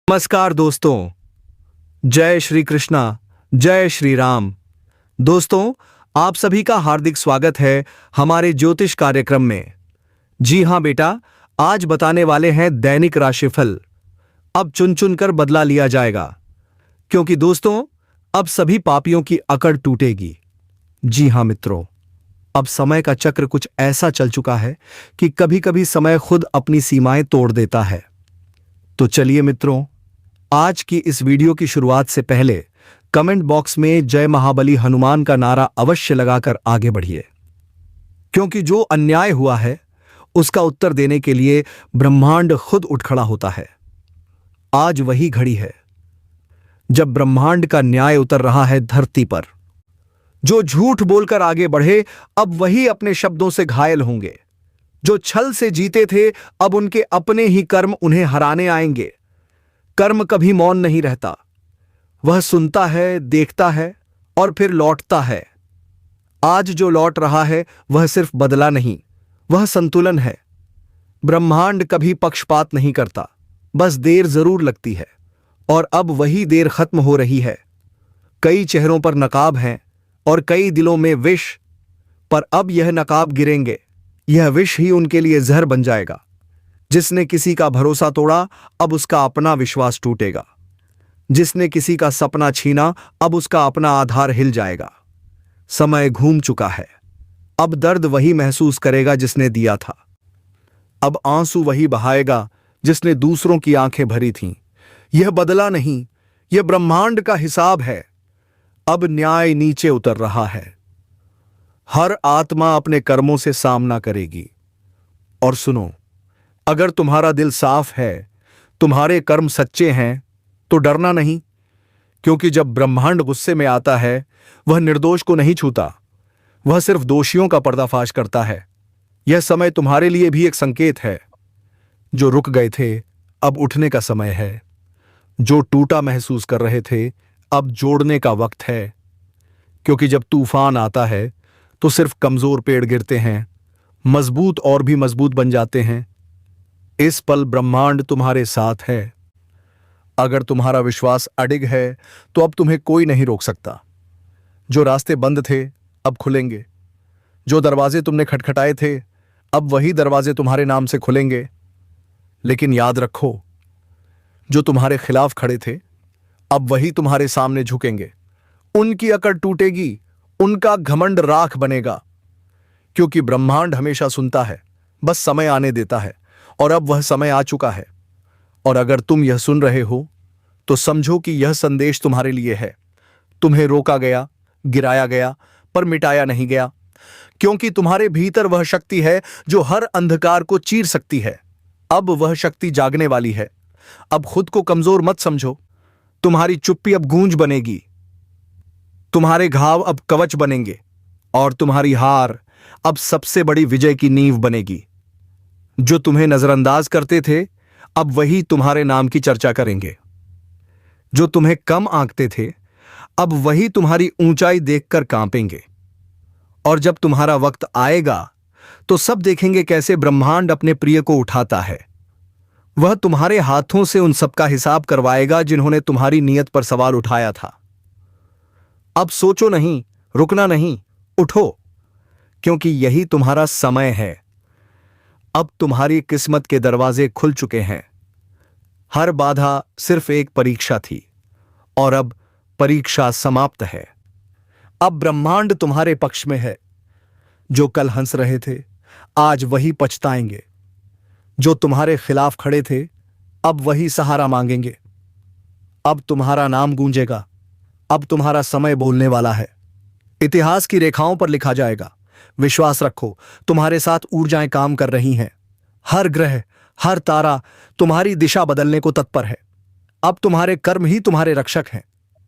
नमस्कार दोस्तों, जय श्री कृष्णा, जय श्री राम। दोस्तों, आप सभी का हार्दिक स्वागत है हमारे ज्योतिष कार्यक्रम में। जी हां बेटा, आज बताने वाले हैं दैनिक राशिफल। अब चुन चुन कर बदला लिया जाएगा, क्योंकि दोस्तों अब सभी पापियों की अकड़ टूटेगी। जी हां मित्रों, अब समय का चक्र कुछ ऐसा चल चुका है कि कभी कभी समय खुद अपनी सीमाएं तोड़ देता है। तो चलिए मित्रों, आज की इस वीडियो की शुरुआत से पहले कमेंट बॉक्स में जय महाबली हनुमान का नारा अवश्य लगाकर आगे बढ़िए, क्योंकि जो अन्याय हुआ है उसका उत्तर देने के लिए ब्रह्मांड खुद उठ खड़ा होता है। आज वही घड़ी है जब ब्रह्मांड का न्याय उतर रहा है धरती पर। जो झूठ बोलकर आगे बढ़े अब वही अपने शब्दों से घायल होंगे। जो छल से जीते थे अब उनके अपने ही कर्म उन्हें हराने आएंगे। कर्म कभी मौन नहीं रहता, वह सुनता है, देखता है और फिर लौटता है। आज जो लौट रहा है वह सिर्फ बदला नहीं, वह संतुलन है। ब्रह्मांड कभी पक्षपात नहीं करता, बस देर जरूर लगती है, और अब वही देर खत्म हो रही है। कई चेहरों पर नकाब हैं और कई दिलों में विष, पर अब यह नकाब गिरेंगे, यह विष ही उनके लिए जहर बन जाएगा। जिसने किसी का भरोसा तोड़ा अब उसका अपना विश्वास टूटेगा। जिसने किसी का सपना छीना अब उसका अपना आधार हिल जाएगा। समय घूम चुका है, अब दर्द वही महसूस करेगा जिसने दिया था। अब आंसू वही बहाएगा जिसने दूसरों की आंखें भरी थीं। यह बदला नहीं, यह ब्रह्मांड का हिसाब है। अब न्याय नीचे उतर रहा है। हर आत्मा अपने कर्मों से सामना करेगी। और सुनो, अगर तुम्हारा दिल साफ है, तुम्हारे कर्म सच्चे हैं, तो डरना नहीं, क्योंकि जब ब्रह्मांड गुस्से में आता है वह निर्दोष को नहीं छूता, वह सिर्फ दोषियों का पर्दाफाश करता है। यह समय तुम्हारे लिए भी एक संकेत है। जो रुक गए थे अब उठने का समय है। जो टूटा महसूस कर रहे थे अब जोड़ने का वक्त है, क्योंकि जब तूफान आता है तो सिर्फ कमजोर पेड़ गिरते हैं, मजबूत और भी मजबूत बन जाते हैं। इस पल ब्रह्मांड तुम्हारे साथ है। अगर तुम्हारा विश्वास अडिग है तो अब तुम्हें कोई नहीं रोक सकता। जो रास्ते बंद थे अब खुलेंगे। जो दरवाजे तुमने खटखटाए थे अब वही दरवाजे तुम्हारे नाम से खुलेंगे। लेकिन याद रखो, जो तुम्हारे खिलाफ खड़े थे अब वही तुम्हारे सामने झुकेंगे। उनकी अकड़ टूटेगी, उनका घमंड राख बनेगा, क्योंकि ब्रह्मांड हमेशा सुनता है, बस समय आने देता है। और अब वह समय आ चुका है। और अगर तुम यह सुन रहे हो तो समझो कि यह संदेश तुम्हारे लिए है। तुम्हें रोका गया, गिराया गया, पर मिटाया नहीं गया, क्योंकि तुम्हारे भीतर वह शक्ति है जो हर अंधकार को चीर सकती है। अब वह शक्ति जागने वाली है। अब खुद को कमजोर मत समझो। तुम्हारी चुप्पी अब गूंज बनेगी, तुम्हारे घाव अब कवच बनेंगे, और तुम्हारी हार अब सबसे बड़ी विजय की नींव बनेगी। जो तुम्हें नजरअंदाज करते थे अब वही तुम्हारे नाम की चर्चा करेंगे। जो तुम्हें कम आंकते थे अब वही तुम्हारी ऊंचाई देखकर कांपेंगे। और जब तुम्हारा वक्त आएगा तो सब देखेंगे कैसे ब्रह्मांड अपने प्रिय को उठाता है। वह तुम्हारे हाथों से उन सबका हिसाब करवाएगा जिन्होंने तुम्हारी नीयत पर सवाल उठाया था। अब सोचो नहीं, रुकना नहीं, उठो, क्योंकि यही तुम्हारा समय है। अब तुम्हारी किस्मत के दरवाजे खुल चुके हैं। हर बाधा सिर्फ एक परीक्षा थी, और अब परीक्षा समाप्त है। अब ब्रह्मांड तुम्हारे पक्ष में है। जो कल हंस रहे थे आज वही पछताएंगे। जो तुम्हारे खिलाफ खड़े थे अब वही सहारा मांगेंगे। अब तुम्हारा नाम गूंजेगा। अब तुम्हारा समय बोलने वाला है। इतिहास की रेखाओं पर लिखा जाएगा। विश्वास रखो, तुम्हारे साथ ऊर्जाएं काम कर रही हैं। हर ग्रह, हर तारा तुम्हारी दिशा बदलने को तत्पर है। अब तुम्हारे कर्म ही तुम्हारे रक्षक हैं।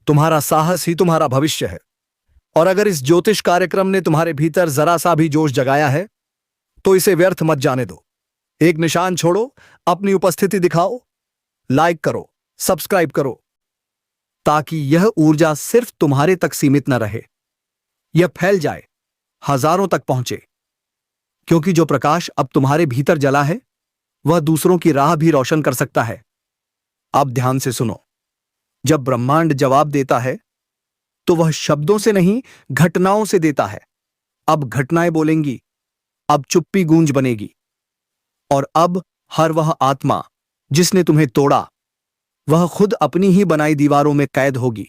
तुम्हारा साहस ही तुम्हारा भविष्य है। और अगर इस ज्योतिष कार्यक्रम ने तुम्हारे भीतर जरा सा भी जोश जगाया है तो इसे व्यर्थ मत जाने दो। एक निशान छोड़ो, अपनी उपस्थिति दिखाओ, लाइक करो, सब्सक्राइब करो, ताकि यह ऊर्जा सिर्फ तुम्हारे तक सीमित न रहे, यह फैल जाए, हजारों तक पहुंचे। क्योंकि जो प्रकाश अब तुम्हारे भीतर जला है वह दूसरों की राह भी रोशन कर सकता है। आप ध्यान से सुनो। जब ब्रह्मांड जवाब देता है तो वह शब्दों से नहीं, घटनाओं से देता है। अब घटनाएं बोलेंगी, अब चुप्पी गूंज बनेगी, और अब हर वह आत्मा जिसने तुम्हें तोड़ा वह खुद अपनी ही बनाई दीवारों में कैद होगी।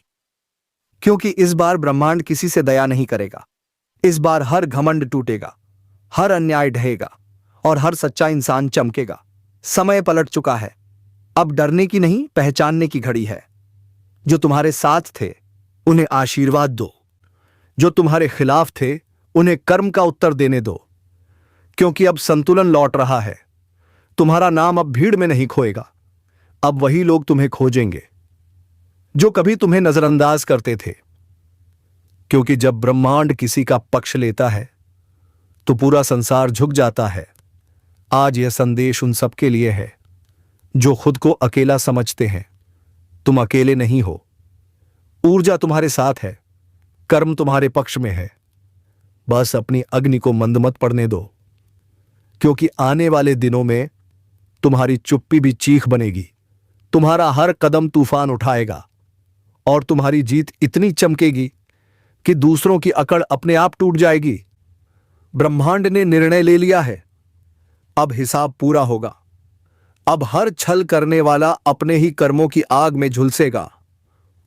क्योंकि इस बार ब्रह्मांड किसी से दया नहीं करेगा। इस बार हर घमंड टूटेगा, हर अन्याय ढहेगा और हर सच्चा इंसान चमकेगा। समय पलट चुका है। अब डरने की नहीं, पहचानने की घड़ी है। जो तुम्हारे साथ थे उन्हें आशीर्वाद दो, जो तुम्हारे खिलाफ थे उन्हें कर्म का उत्तर देने दो। क्योंकि अब संतुलन लौट रहा है। तुम्हारा नाम अब भीड़ में नहीं खोएगा। अब वही लोग तुम्हें खोजेंगे जो कभी तुम्हें नजरअंदाज करते थे। क्योंकि जब ब्रह्मांड किसी का पक्ष लेता है तो पूरा संसार झुक जाता है। आज यह संदेश उन सबके लिए है जो खुद को अकेला समझते हैं। तुम अकेले नहीं हो। ऊर्जा तुम्हारे साथ है, कर्म तुम्हारे पक्ष में है। बस अपनी अग्नि को मंद मत पड़ने दो, क्योंकि आने वाले दिनों में तुम्हारी चुप्पी भी चीख बनेगी। तुम्हारा हर कदम तूफान उठाएगा और तुम्हारी जीत इतनी चमकेगी कि दूसरों की अकड़ अपने आप टूट जाएगी। ब्रह्मांड ने निर्णय ले लिया है। अब हिसाब पूरा होगा। अब हर छल करने वाला अपने ही कर्मों की आग में झुलसेगा,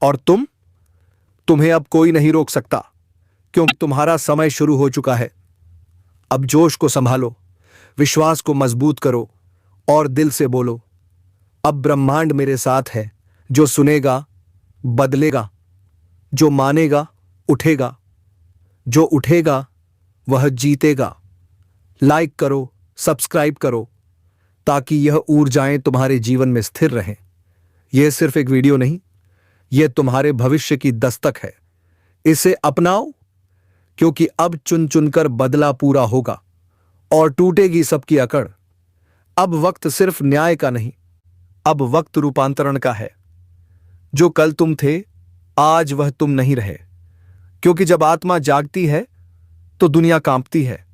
और तुम्हें अब कोई नहीं रोक सकता, क्योंकि तुम्हारा समय शुरू हो चुका है। अब जोश को संभालो, विश्वास को मजबूत करो और दिल से बोलो, अब ब्रह्मांड मेरे साथ है। जो सुनेगा बदलेगा, जो मानेगा उठेगा, जो उठेगा वह जीतेगा। लाइक करो, सब्सक्राइब करो, ताकि यह ऊर्जाएं तुम्हारे जीवन में स्थिर रहें। यह सिर्फ एक वीडियो नहीं, यह तुम्हारे भविष्य की दस्तक है। इसे अपनाओ, क्योंकि अब चुन चुनकर बदला पूरा होगा और टूटेगी सबकी अकड़। अब वक्त सिर्फ न्याय का नहीं, अब वक्त रूपांतरण का है। जो कल तुम थे आज वह तुम नहीं रहे। क्योंकि जब आत्मा जागती है तो दुनिया कांपती है।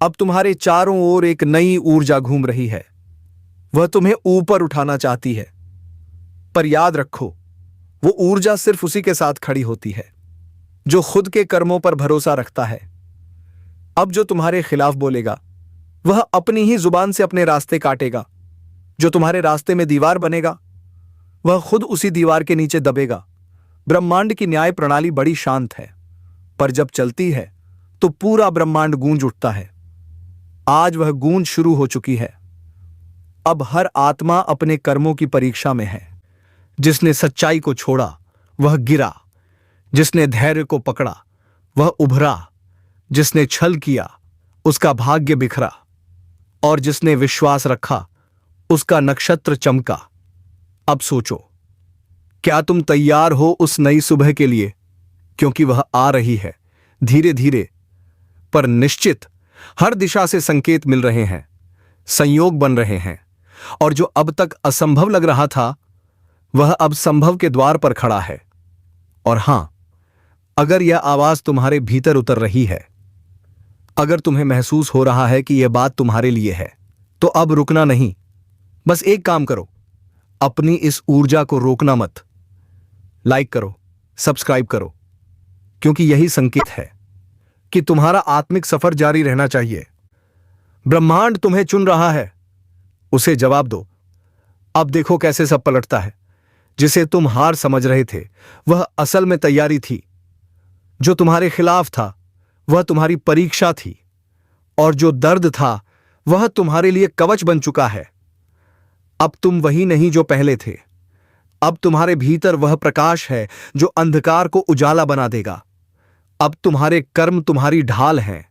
अब तुम्हारे चारों ओर एक नई ऊर्जा घूम रही है। वह तुम्हें ऊपर उठाना चाहती है। पर याद रखो, वो ऊर्जा सिर्फ उसी के साथ खड़ी होती है जो खुद के कर्मों पर भरोसा रखता है। अब जो तुम्हारे खिलाफ बोलेगा वह अपनी ही जुबान से अपने रास्ते काटेगा। जो तुम्हारे रास्ते में दीवार बनेगा वह खुद उसी दीवार के नीचे दबेगा। ब्रह्मांड की न्याय प्रणाली बड़ी शांत है, पर जब चलती है तो पूरा ब्रह्मांड गूंज उठता है। आज वह गूंज शुरू हो चुकी है। अब हर आत्मा अपने कर्मों की परीक्षा में है। जिसने सच्चाई को छोड़ा वह गिरा, जिसने धैर्य को पकड़ा वह उभरा, जिसने छल किया उसका भाग्य बिखरा, और जिसने विश्वास रखा उसका नक्षत्र चमका। अब सोचो, क्या तुम तैयार हो उस नई सुबह के लिए? क्योंकि वह आ रही है, धीरे धीरे पर निश्चित। हर दिशा से संकेत मिल रहे हैं, संयोग बन रहे हैं, और जो अब तक असंभव लग रहा था वह अब संभव के द्वार पर खड़ा है। और हां, अगर यह आवाज तुम्हारे भीतर उतर रही है, अगर तुम्हें महसूस हो रहा है कि यह बात तुम्हारे लिए है, तो अब रुकना नहीं। बस एक काम करो, अपनी इस ऊर्जा को रोकना मत। लाइक करो, सब्सक्राइब करो, क्योंकि यही संकेत है कि तुम्हारा आत्मिक सफर जारी रहना चाहिए। ब्रह्मांड तुम्हें चुन रहा है, उसे जवाब दो। अब देखो कैसे सब पलटता है। जिसे तुम हार समझ रहे थे वह असल में तैयारी थी। जो तुम्हारे खिलाफ था वह तुम्हारी परीक्षा थी, और जो दर्द था वह तुम्हारे लिए कवच बन चुका है। अब तुम वही नहीं जो पहले थे। अब तुम्हारे भीतर वह प्रकाश है जो अंधकार को उजाला बना देगा। अब तुम्हारे कर्म तुम्हारी ढाल हैं,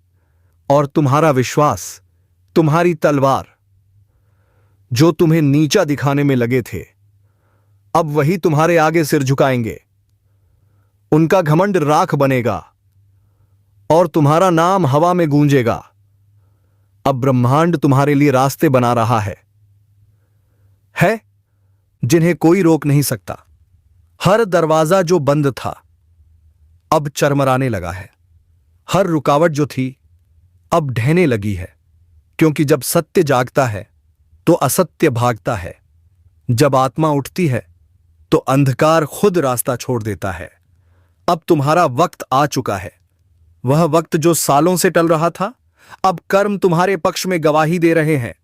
और तुम्हारा विश्वास तुम्हारी तलवार। जो तुम्हें नीचा दिखाने में लगे थे अब वही तुम्हारे आगे सिर झुकाएंगे। उनका घमंड राख बनेगा और तुम्हारा नाम हवा में गूंजेगा। अब ब्रह्मांड तुम्हारे लिए रास्ते बना रहा है जिन्हें कोई रोक नहीं सकता। हर दरवाजा जो बंद था अब चरमराने लगा है। हर रुकावट जो थी अब ढहने लगी है। क्योंकि जब सत्य जागता है तो असत्य भागता है। जब आत्मा उठती है तो अंधकार खुद रास्ता छोड़ देता है। अब तुम्हारा वक्त आ चुका है। वह वक्त जो सालों से टल रहा था, अब कर्म तुम्हारे पक्ष में गवाही दे रहे हैं।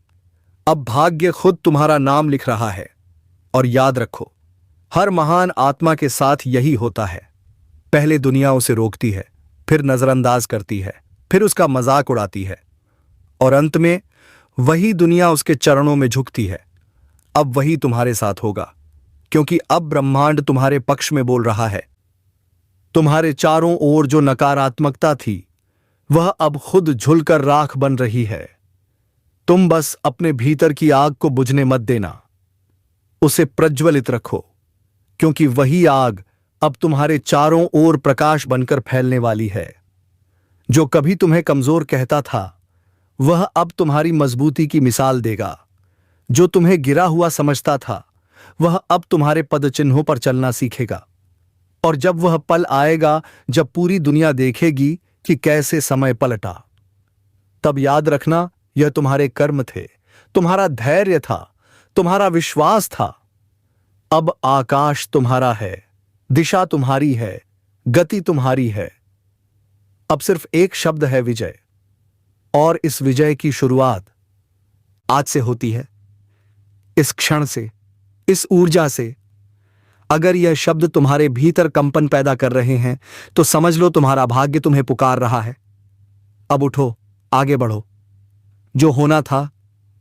अब भाग्य खुद तुम्हारा नाम लिख रहा है। और याद रखो, हर महान आत्मा के साथ यही होता है। पहले दुनिया उसे रोकती है, फिर नजरअंदाज करती है, फिर उसका मजाक उड़ाती है, और अंत में वही दुनिया उसके चरणों में झुकती है। अब वही तुम्हारे साथ होगा, क्योंकि अब ब्रह्मांड तुम्हारे पक्ष में बोल रहा है। तुम्हारे चारों ओर जो नकारात्मकता थी, वह अब खुद झुलकर राख बन रही है। तुम बस अपने भीतर की आग को बुझने मत देना, उसे प्रज्वलित रखो, क्योंकि वही आग अब तुम्हारे चारों ओर प्रकाश बनकर फैलने वाली है। जो कभी तुम्हें कमजोर कहता था, वह अब तुम्हारी मजबूती की मिसाल देगा। जो तुम्हें गिरा हुआ समझता था, वह अब तुम्हारे पदचिन्हों पर चलना सीखेगा। और जब वह पल आएगा जब पूरी दुनिया देखेगी कि कैसे समय पलटा, तब याद रखना, यह तुम्हारे कर्म थे, तुम्हारा धैर्य था, तुम्हारा विश्वास था। अब आकाश तुम्हारा है, दिशा तुम्हारी है, गति तुम्हारी है। अब सिर्फ एक शब्द है, विजय। और इस विजय की शुरुआत आज से होती है, इस क्षण से, इस ऊर्जा से। अगर यह शब्द तुम्हारे भीतर कंपन पैदा कर रहे हैं, तो समझ लो तुम्हारा भाग्य तुम्हें पुकार रहा है। अब उठो, आगे बढ़ो। जो होना था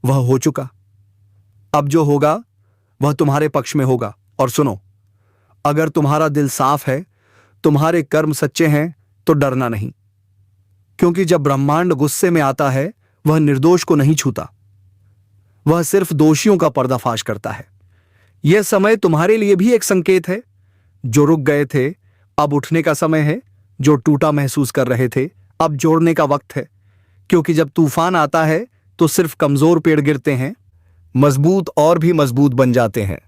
वह हो चुका। अब जो होगा वह तुम्हारे पक्ष में होगा। और सुनो, अगर तुम्हारा दिल साफ है, तुम्हारे कर्म सच्चे हैं, तो डरना नहीं, क्योंकि जब ब्रह्मांड गुस्से में आता है, वह निर्दोष को नहीं छूता, वह सिर्फ दोषियों का पर्दाफाश करता है। यह समय तुम्हारे लिए भी एक संकेत है। जो रुक गए थे, अब उठने का समय है। जो टूटा महसूस कर रहे थे, अब जोड़ने का वक्त है। क्योंकि जब तूफान आता है तो सिर्फ कमजोर पेड़ गिरते हैं, मजबूत और भी मजबूत बन जाते हैं।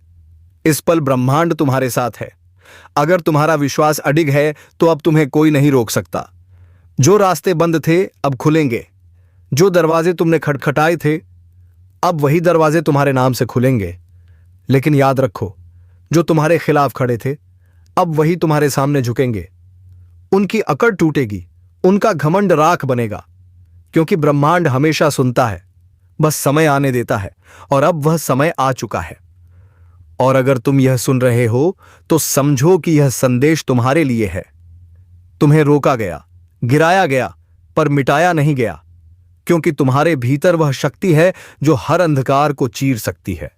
इस पल ब्रह्मांड तुम्हारे साथ है। अगर तुम्हारा विश्वास अडिग है, तो अब तुम्हें कोई नहीं रोक सकता। जो रास्ते बंद थे अब खुलेंगे। जो दरवाजे तुमने खटखटाए थे, अब वही दरवाजे तुम्हारे नाम से खुलेंगे। लेकिन याद रखो, जो तुम्हारे खिलाफ खड़े थे, अब वही तुम्हारे सामने झुकेंगे। उनकी अकड़ टूटेगी, उनका घमंड राख बनेगा। क्योंकि ब्रह्मांड हमेशा सुनता है, बस समय आने देता है। और अब वह समय आ चुका है। और अगर तुम यह सुन रहे हो, तो समझो कि यह संदेश तुम्हारे लिए है। तुम्हें रोका गया, गिराया गया, पर मिटाया नहीं गया, क्योंकि तुम्हारे भीतर वह शक्ति है जो हर अंधकार को चीर सकती है।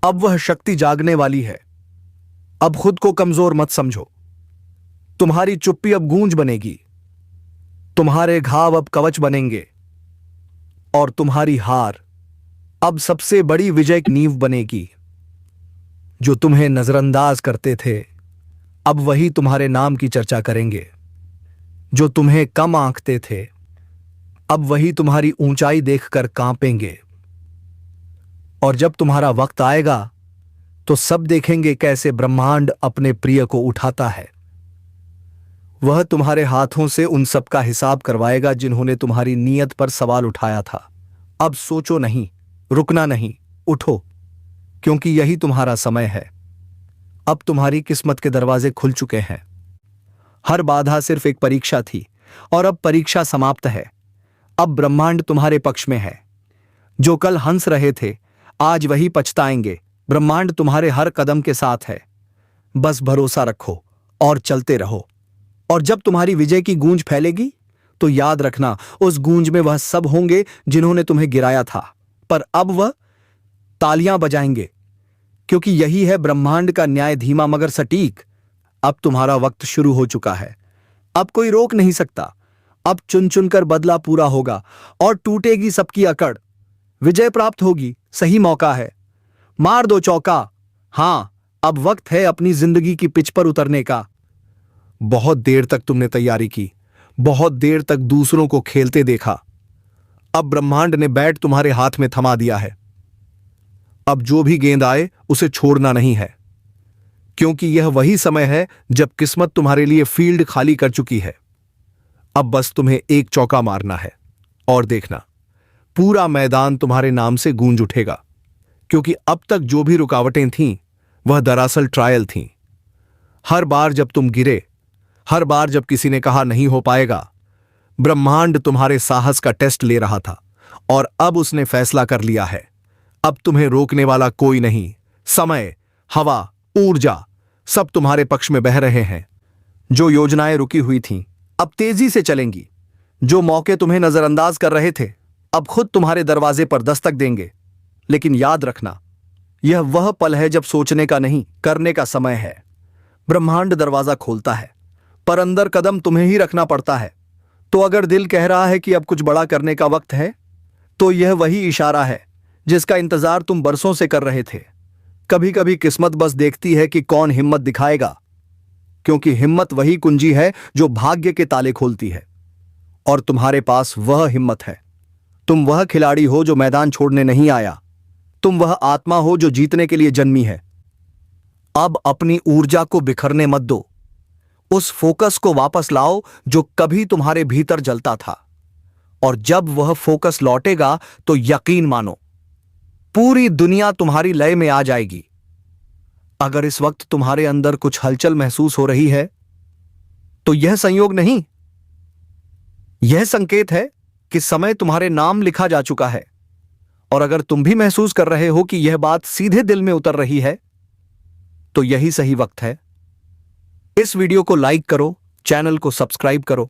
अब वह शक्ति जागने वाली है। अब खुद को कमजोर मत समझो। तुम्हारी चुप्पी अब गूंज बनेगी, तुम्हारे घाव अब कवच बनेंगे, और तुम्हारी हार अब सबसे बड़ी विजय की नींव बनेगी। जो तुम्हें नजरअंदाज करते थे, अब वही तुम्हारे नाम की चर्चा करेंगे। जो तुम्हें कम आंकते थे, अब वही तुम्हारी ऊंचाई देखकर कांपेंगे। और जब तुम्हारा वक्त आएगा, तो सब देखेंगे कैसे ब्रह्मांड अपने प्रिय को उठाता है। वह तुम्हारे हाथों से उन सब का हिसाब करवाएगा जिन्होंने तुम्हारी नीयत पर सवाल उठाया था। अब सोचो नहीं, रुकना नहीं, उठो, क्योंकि यही तुम्हारा समय है। अब तुम्हारी किस्मत के दरवाजे खुल चुके हैं। हर बाधा सिर्फ एक परीक्षा थी, और अब परीक्षा समाप्त है। अब ब्रह्मांड तुम्हारे पक्ष में है। जो कल हंस रहे थे, आज वही पछताएंगे। ब्रह्मांड तुम्हारे हर कदम के साथ है। बस भरोसा रखो और चलते रहो। और जब तुम्हारी विजय की गूंज फैलेगी, तो याद रखना, उस गूंज में वह सब होंगे जिन्होंने तुम्हें गिराया था, पर अब वह तालियां बजाएंगे, क्योंकि यही है ब्रह्मांड का न्याय, धीमा मगर सटीक। अब तुम्हारा वक्त शुरू हो चुका है। अब कोई रोक नहीं सकता। अब चुन चुनकर बदला पूरा होगा, और टूटेगी सबकी अकड़। विजय प्राप्त होगी, सही मौका है। मार दो चौका। हां, अब वक्त है अपनी जिंदगी की पिच पर उतरने का। बहुत देर तक तुमने तैयारी की, बहुत देर तक दूसरों को खेलते देखा। अब ब्रह्मांड ने बैट तुम्हारे हाथ में थमा दिया है। अब जो भी गेंद आए, उसे छोड़ना नहीं है, क्योंकि यह वही समय है जब किस्मत तुम्हारे लिए फील्ड खाली कर चुकी है। अब बस तुम्हें एक चौका मारना है, और देखना, पूरा मैदान तुम्हारे नाम से गूंज उठेगा। क्योंकि अब तक जो भी रुकावटें थीं वह दरअसल ट्रायल थीं। हर बार जब तुम गिरे, हर बार जब किसी ने कहा नहीं हो पाएगा, ब्रह्मांड तुम्हारे साहस का टेस्ट ले रहा था और अब उसने फैसला कर लिया है। अब तुम्हें रोकने वाला कोई नहीं। समय, हवा, ऊर्जा सब तुम्हारे पक्ष में बह रहे हैं। जो योजनाएं रुकी हुई थीं अब तेजी से चलेंगी। जो मौके तुम्हें नजरअंदाज कर रहे थे अब खुद तुम्हारे दरवाजे पर दस्तक देंगे। लेकिन याद रखना, यह वह पल है जब सोचने का नहीं, करने का समय है। ब्रह्मांड दरवाजा खोलता है, पर अंदर कदम तुम्हें ही रखना पड़ता है। तो अगर दिल कह रहा है कि अब कुछ बड़ा करने का वक्त है, तो यह वही इशारा है जिसका इंतजार तुम बरसों से कर रहे थे। कभी कभी किस्मत बस देखती है कि कौन हिम्मत दिखाएगा, क्योंकि हिम्मत वही कुंजी है जो भाग्य के ताले खोलती है। और तुम्हारे पास वह हिम्मत है। तुम वह खिलाड़ी हो जो मैदान छोड़ने नहीं आया। तुम वह आत्मा हो जो जीतने के लिए जन्मी है। अब अपनी ऊर्जा को बिखरने मत दो। उस फोकस को वापस लाओ जो कभी तुम्हारे भीतर जलता था। और जब वह फोकस लौटेगा तो यकीन मानो, पूरी दुनिया तुम्हारी लय में आ जाएगी। अगर इस वक्त तुम्हारे अंदर कुछ हलचल महसूस हो रही है, तो यह संयोग नहीं, यह संकेत है कि समय तुम्हारे नाम लिखा जा चुका है। और अगर तुम भी महसूस कर रहे हो कि यह बात सीधे दिल में उतर रही है, तो यही सही वक्त है। इस वीडियो को लाइक करो, चैनल को सब्सक्राइब करो,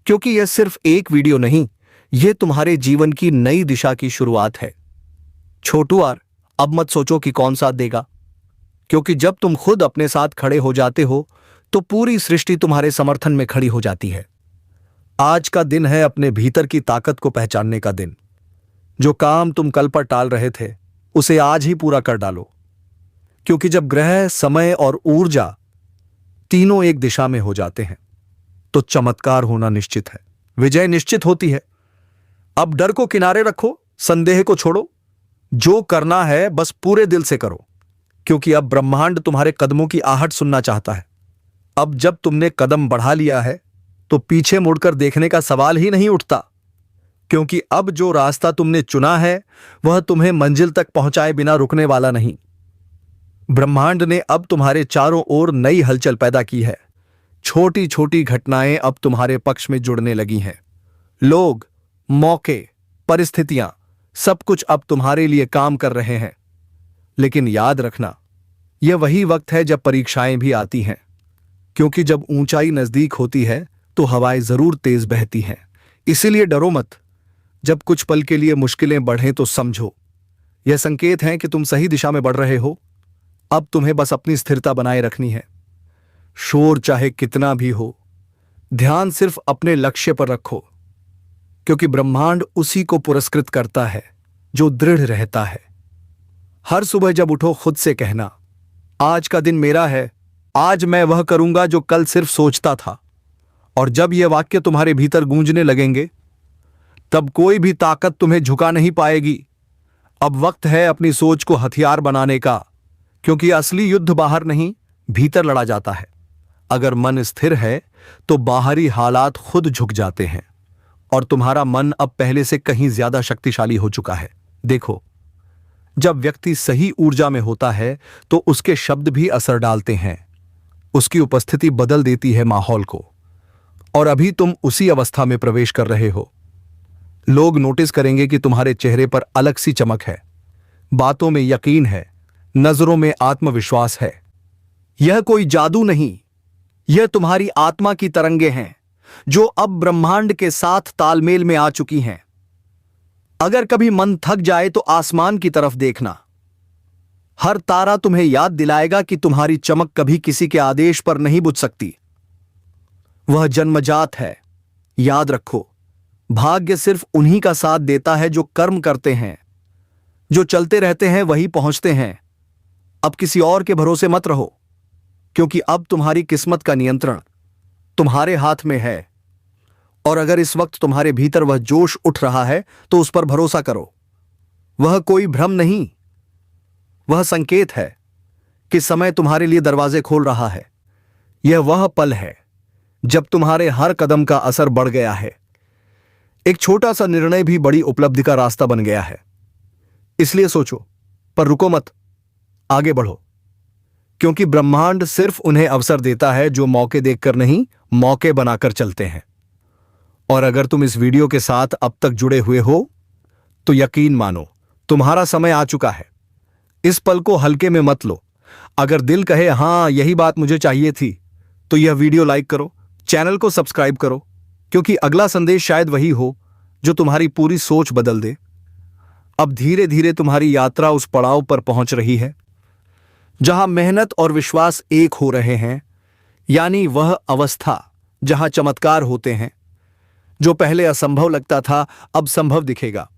क्योंकि यह सिर्फ एक वीडियो नहीं, यह तुम्हारे जीवन की नई दिशा की शुरुआत है। छोटू यार, अब मत सोचो कि कौन साथ देगा, क्योंकि जब तुम खुद अपने साथ खड़े हो जाते हो तो पूरी सृष्टि तुम्हारे समर्थन में खड़ी हो जाती है। आज का दिन है अपने भीतर की ताकत को पहचानने का दिन। जो काम तुम कल पर टाल रहे थे उसे आज ही पूरा कर डालो, क्योंकि जब ग्रह, समय और ऊर्जा तीनों एक दिशा में हो जाते हैं तो चमत्कार होना निश्चित है, विजय निश्चित होती है। अब डर को किनारे रखो, संदेह को छोड़ो। जो करना है बस पूरे दिल से करो, क्योंकि अब ब्रह्मांड तुम्हारे कदमों की आहट सुनना चाहता है। अब जब तुमने कदम बढ़ा लिया है तो पीछे मुड़कर देखने का सवाल ही नहीं उठता, क्योंकि अब जो रास्ता तुमने चुना है वह तुम्हें मंजिल तक पहुंचाए बिना रुकने वाला नहीं। ब्रह्मांड ने अब तुम्हारे चारों ओर नई हलचल पैदा की है। छोटी छोटी घटनाएं अब तुम्हारे पक्ष में जुड़ने लगी हैं। लोग, मौके, परिस्थितियां सब कुछ अब तुम्हारे लिए काम कर रहे हैं। लेकिन याद रखना, यह वही वक्त है जब परीक्षाएं भी आती हैं, क्योंकि जब ऊंचाई नजदीक होती है तो हवाएं जरूर तेज बहती हैं। इसीलिए डरो मत। जब कुछ पल के लिए मुश्किलें बढ़ें तो समझो, यह संकेत है कि तुम सही दिशा में बढ़ रहे हो। अब तुम्हें बस अपनी स्थिरता बनाए रखनी है। शोर चाहे कितना भी हो, ध्यान सिर्फ अपने लक्ष्य पर रखो, क्योंकि ब्रह्मांड उसी को पुरस्कृत करता है जो दृढ़ रहता है। हर सुबह जब उठो खुद से कहना, आज का दिन मेरा है, आज मैं वह करूंगा जो कल सिर्फ सोचता था। और जब यह वाक्य तुम्हारे भीतर गूंजने लगेंगे तब कोई भी ताकत तुम्हें झुका नहीं पाएगी। अब वक्त है अपनी सोच को हथियार बनाने का, क्योंकि असली युद्ध बाहर नहीं, भीतर लड़ा जाता है। अगर मन स्थिर है तो बाहरी हालात खुद झुक जाते हैं। और तुम्हारा मन अब पहले से कहीं ज्यादा शक्तिशाली हो चुका है। देखो, जब व्यक्ति सही ऊर्जा में होता है तो उसके शब्द भी असर डालते हैं। उसकी उपस्थिति बदल देती है माहौल को। और अभी तुम उसी अवस्था में प्रवेश कर रहे हो। लोग नोटिस करेंगे कि तुम्हारे चेहरे पर अलग सी चमक है, बातों में यकीन है, नजरों में आत्मविश्वास है। यह कोई जादू नहीं, यह तुम्हारी आत्मा की तरंगे हैं जो अब ब्रह्मांड के साथ तालमेल में आ चुकी हैं। अगर कभी मन थक जाए तो आसमान की तरफ देखना। हर तारा तुम्हें याद दिलाएगा कि तुम्हारी चमक कभी किसी के आदेश पर नहीं बुझ सकती, वह जन्मजात है। याद रखो, भाग्य सिर्फ उन्हीं का साथ देता है जो कर्म करते हैं। जो चलते रहते हैं वही पहुंचते हैं। अब किसी और के भरोसे मत रहो, क्योंकि अब तुम्हारी किस्मत का नियंत्रण तुम्हारे हाथ में है। और अगर इस वक्त तुम्हारे भीतर वह जोश उठ रहा है तो उस पर भरोसा करो। वह कोई भ्रम नहीं, वह संकेत है कि समय तुम्हारे लिए दरवाजे खोल रहा है। यह वह पल है जब तुम्हारे हर कदम का असर बढ़ गया है। एक छोटा सा निर्णय भी बड़ी उपलब्धि का रास्ता बन गया है। इसलिए सोचो, पर रुको मत, आगे बढ़ो, क्योंकि ब्रह्मांड सिर्फ उन्हें अवसर देता है जो मौके देखकर नहीं, मौके बनाकर चलते हैं। और अगर तुम इस वीडियो के साथ अब तक जुड़े हुए हो तो यकीन मानो तुम्हारा समय आ चुका है। इस पल को हल्के में मत लो। अगर दिल कहे हां यही बात मुझे चाहिए थी, तो यह वीडियो लाइक करो, चैनल को सब्सक्राइब करो, क्योंकि अगला संदेश शायद वही हो जो तुम्हारी पूरी सोच बदल दे। अब धीरे धीरे तुम्हारी यात्रा उस पड़ाव पर पहुंच रही है जहां मेहनत और विश्वास एक हो रहे हैं, यानी वह अवस्था जहां चमत्कार होते हैं। जो पहले असंभव लगता था अब संभव दिखेगा,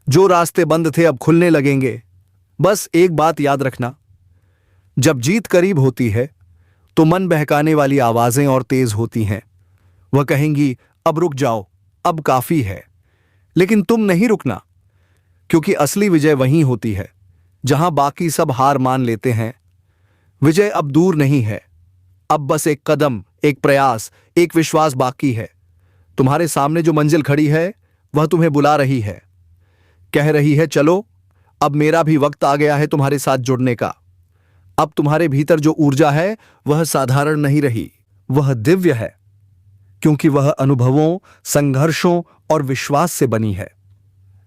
जो रास्ते बंद थे अब खुलने लगेंगे। बस एक बात याद रखना, जब जीत करीब होती है तो मन बहकाने वाली आवाजें और तेज होती हैं। वह कहेंगी अब रुक जाओ, अब काफी है। लेकिन तुम नहीं रुकना, क्योंकि असली विजय वहीं होती है जहां बाकी सब हार मान लेते हैं। विजय अब दूर नहीं है, अब बस एक कदम, एक प्रयास, एक विश्वास बाकी है। तुम्हारे सामने जो मंजिल खड़ी है वह तुम्हें बुला रही है, कह रही है चलो, अब मेरा भी वक्त आ गया है तुम्हारे साथ जुड़ने का। अब तुम्हारे भीतर जो ऊर्जा है वह साधारण नहीं रही, वह दिव्य है, क्योंकि वह अनुभवों, संघर्षों और विश्वास से बनी है।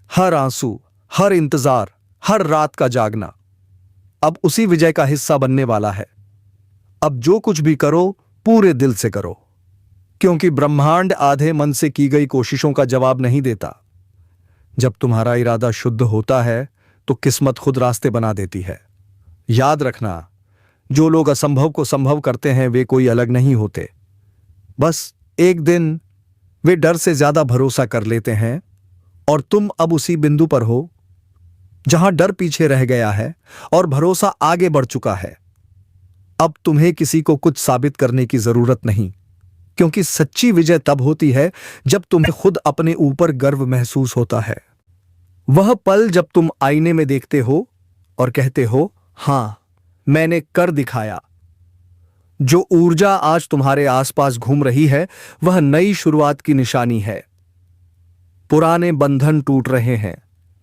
हर आंसू, हर इंतजार, हर रात का जागना अब उसी विजय का हिस्सा बनने वाला है। अब जो कुछ भी करो पूरे दिल से करो, क्योंकि ब्रह्मांड आधे मन से की गई कोशिशों का जवाब नहीं देता। जब तुम्हारा इरादा शुद्ध होता है तो किस्मत खुद रास्ते बना देती है। याद रखना, जो लोग असंभव को संभव करते हैं वे कोई अलग नहीं होते। बस एक दिन वे डर से ज्यादा भरोसा कर लेते हैं, और तुम अब उसी बिंदु पर हो जहां डर पीछे रह गया है और भरोसा आगे बढ़ चुका है। अब तुम्हें किसी को कुछ साबित करने की जरूरत नहीं, क्योंकि सच्ची विजय तब होती है जब तुम्हें खुद अपने ऊपर गर्व महसूस होता है। वह पल जब तुम आईने में देखते हो और कहते हो हां मैंने कर दिखाया। जो ऊर्जा आज तुम्हारे आसपास घूम रही है वह नई शुरुआत की निशानी है। पुराने बंधन टूट रहे हैं,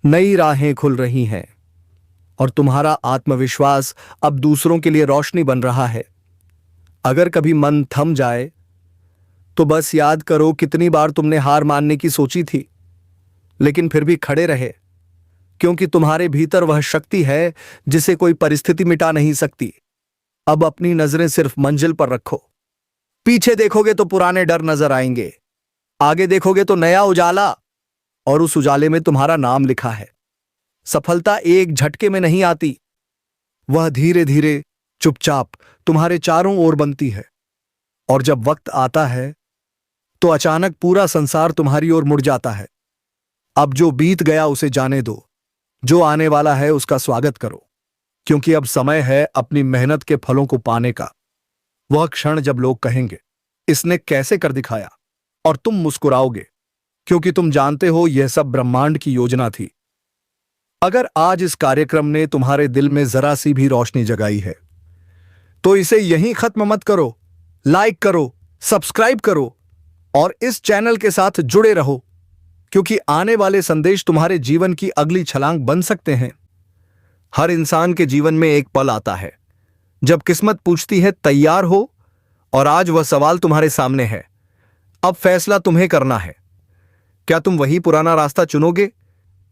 नई राहें खुल रही हैं, और तुम्हारा आत्मविश्वास अब दूसरों के लिए रोशनी बन रहा है। अगर कभी मन थम जाए तो बस याद करो कितनी बार तुमने हार मानने की सोची थी, लेकिन फिर भी खड़े रहे, क्योंकि तुम्हारे भीतर वह शक्ति है जिसे कोई परिस्थिति मिटा नहीं सकती। अब अपनी नजरें सिर्फ मंजिल पर रखो। पीछे देखोगे तो पुराने डर नजर आएंगे, आगे देखोगे तो नया उजाला, और उस उजाले में तुम्हारा नाम लिखा है। सफलता एक झटके में नहीं आती, वह धीरे धीरे चुपचाप तुम्हारे चारों ओर बनती है। और जब वक्त आता है तो अचानक पूरा संसार तुम्हारी ओर मुड़ जाता है। अब जो बीत गया उसे जाने दो, जो आने वाला है उसका स्वागत करो, क्योंकि अब समय है अपनी मेहनत के फलों को पाने का। वह क्षण जब लोग कहेंगे इसने कैसे कर दिखाया, और तुम मुस्कुराओगे, क्योंकि तुम जानते हो यह सब ब्रह्मांड की योजना थी। अगर आज इस कार्यक्रम ने तुम्हारे दिल में जरा सी भी रोशनी जगाई है तो इसे यहीं खत्म मत करो। लाइक करो, सब्सक्राइब करो और इस चैनल के साथ जुड़े रहो, क्योंकि आने वाले संदेश तुम्हारे जीवन की अगली छलांग बन सकते हैं। हर इंसान के जीवन में एक पल आता है जब किस्मत पूछती है तैयार हो, और आज वह सवाल तुम्हारे सामने है। अब फैसला तुम्हें करना है। क्या तुम वही पुराना रास्ता चुनोगे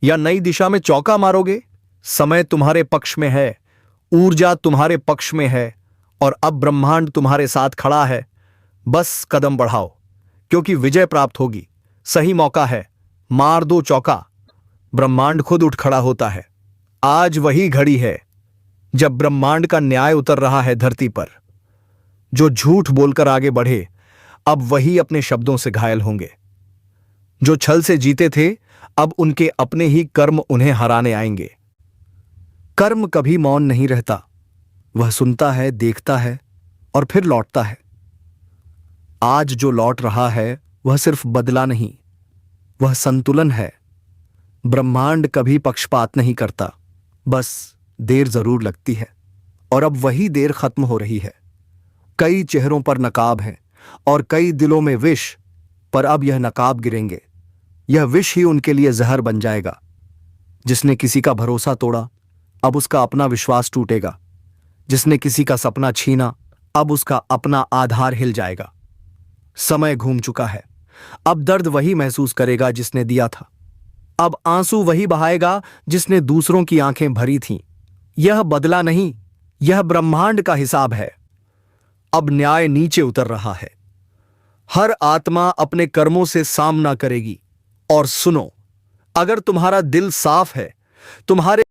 या नई दिशा में चौका मारोगे? समय तुम्हारे पक्ष में है, ऊर्जा तुम्हारे पक्ष में है, और अब ब्रह्मांड तुम्हारे साथ खड़ा है। बस कदम बढ़ाओ, क्योंकि विजय प्राप्त होगी। सही मौका है, मार दो चौका, ब्रह्मांड खुद उठ खड़ा होता है। आज वही घड़ी है जब ब्रह्मांड का न्याय उतर रहा है धरती पर। जो झूठ बोलकर आगे बढ़े अब वही अपने शब्दों से घायल होंगे। जो छल से जीते थे अब उनके अपने ही कर्म उन्हें हराने आएंगे। कर्म कभी मौन नहीं रहता, वह सुनता है, देखता है और फिर लौटता है। आज जो लौट रहा है वह सिर्फ बदला नहीं, वह संतुलन है। ब्रह्मांड कभी पक्षपात नहीं करता, बस देर जरूर लगती है, और अब वही देर खत्म हो रही है। कई चेहरों पर नकाब है और कई दिलों में विष, पर अब यह नकाब गिरेंगे। यह विष ही उनके लिए जहर बन जाएगा जिसने किसी का भरोसा तोड़ा, अब उसका अपना विश्वास टूटेगा। जिसने किसी का सपना छीना, अब उसका अपना आधार हिल जाएगा। समय घूम चुका है। अब दर्द वही महसूस करेगा जिसने दिया था। अब आंसू वही बहाएगा जिसने दूसरों की आंखें भरी थीं। यह बदला नहीं, यह ब्रह्मांड का हिसाब है। अब न्याय नीचे उतर रहा है। हर आत्मा अपने कर्मों से सामना करेगी। और सुनो, अगर तुम्हारा दिल साफ है, तुम्हारे